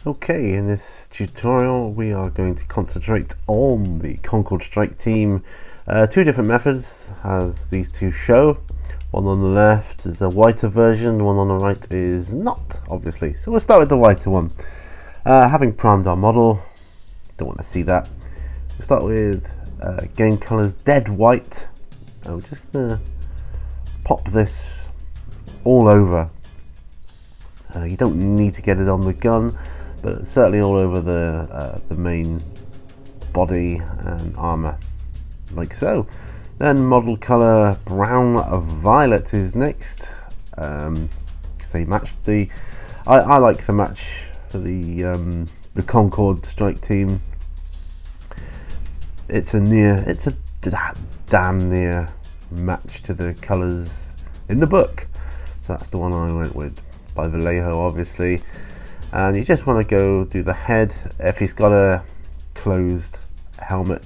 Okay, in this tutorial we are going to concentrate on the Concord strike team. Two different methods as these two show. One on the left is the whiter version, one on the right is not, obviously. So we'll start with the whiter one. Having primed our model, don't want to see that. We'll start with game colours dead white. We're just going to pop this all over. You don't need to get it on the gun, but certainly all over the main body and armour, like so. Then model colour brown violet is next. Say match the. I like the match for the Concord strike team. It's a damn near match to the colours in the book. So that's the one I went with, by Vallejo, obviously. And you just want to go do the head. If he's got a closed helmet,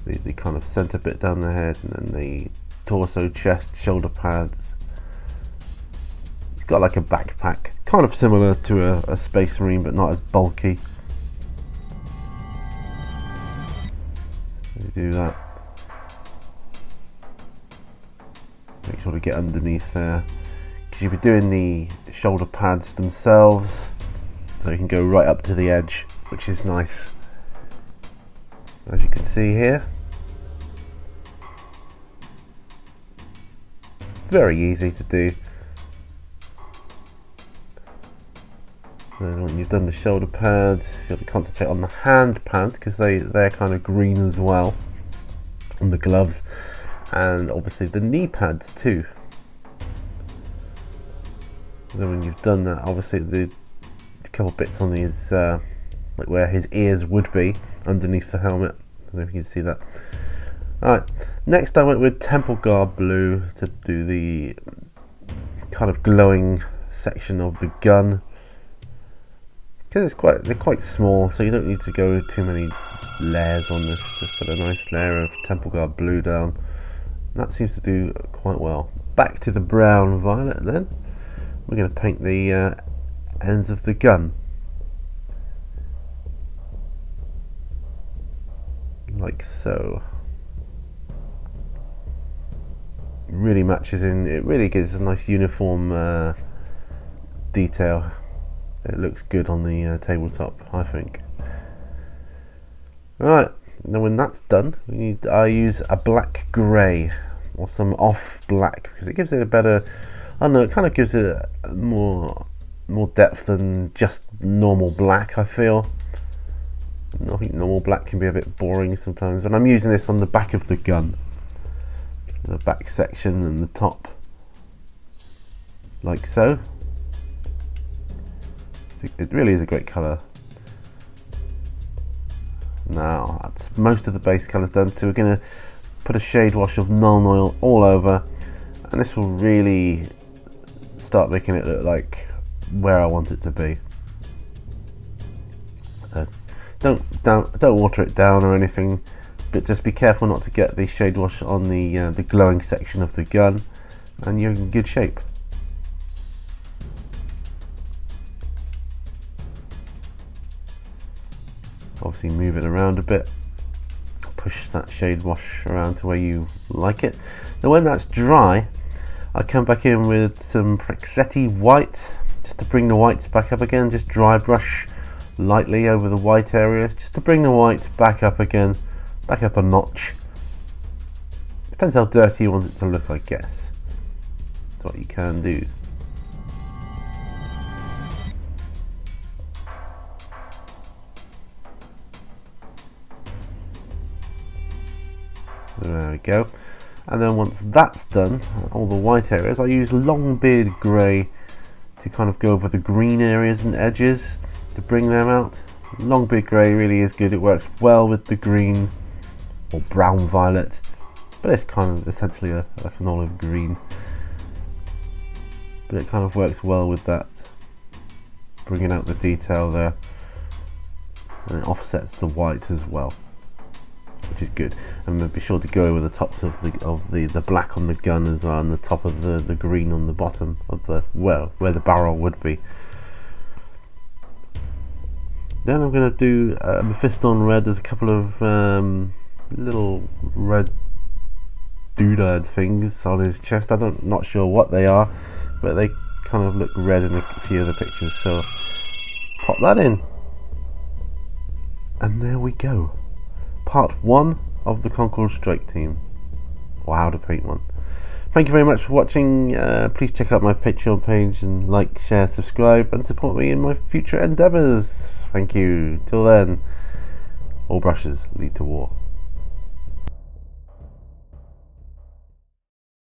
the kind of center bit down the head, and then the torso, chest, shoulder pads. He's got like a backpack, kind of similar to a Space Marine, but not as bulky. So you do that. Make sure to get underneath there. You'll be doing the shoulder pads themselves, so you can go right up to the edge, which is nice, as you can see here. Very easy to do. And when you've done the shoulder pads, you have to concentrate on the hand pads, because they're kind of green as well, on the gloves, and obviously the knee pads too. Then when you've done that, obviously the couple bits on his like where his ears would be underneath the helmet. I don't know if you can see that. Alright, next I went with Temple Guard blue to do the kind of glowing section of the gun, because they're quite small, so you don't need to go too many layers on this. Just put a nice layer of Temple Guard blue down. That seems to do quite well. Back to the brown violet then. We're going to paint the ends of the gun, like so. Really matches in, it really gives a nice uniform detail. It looks good on the tabletop, I think. Right, now when that's done, I use a black grey or some off black, because it gives it a better, I don't know, it kind of gives it more depth than just normal black, I feel. I think normal black can be a bit boring sometimes, and I'm using this on the back of the gun, the back section and the top, like so. It really is a great colour. Now that's most of the base colours done, so we're going to put a shade wash of Nuln Oil all over, and this will really start making it look like where I want it to be. So don't water it down or anything, but just be careful not to get the shade wash on the glowing section of the gun, and you're in good shape. Obviously move it around a bit, push that shade wash around to where you like it. Now when that's dry, I come back in with some Praxetti white, just to bring the whites back up again. Just dry brush lightly over the white areas, just to bring the whites back up again, back up a notch. Depends how dirty you want it to look, I guess. That's what you can do. There we go. And then once that's done, all the white areas, I use Longbeard Grey to kind of go over the green areas and edges to bring them out. Longbeard Grey really is good. It works well with the green or brown violet, but it's kind of essentially like an olive green. But it kind of works well with that, bringing out the detail there, and it offsets the white as well, which is good. And be sure to go over the tops of the black on the gun as well, and the top of the green on the bottom of the, well, where the barrel would be. Then I'm going to do Mephisto on red. There's a couple of little red doodad things on his chest. I'm not sure what they are, but they kind of look red in a few of the pictures, so pop that in. And there we go. Part 1 of the Concord Strike team. Wow, to paint one. Thank you very much for watching. Please check out my Patreon page and like, share, subscribe, and support me in my future endeavours. Thank you. Till then, all brushes lead to war.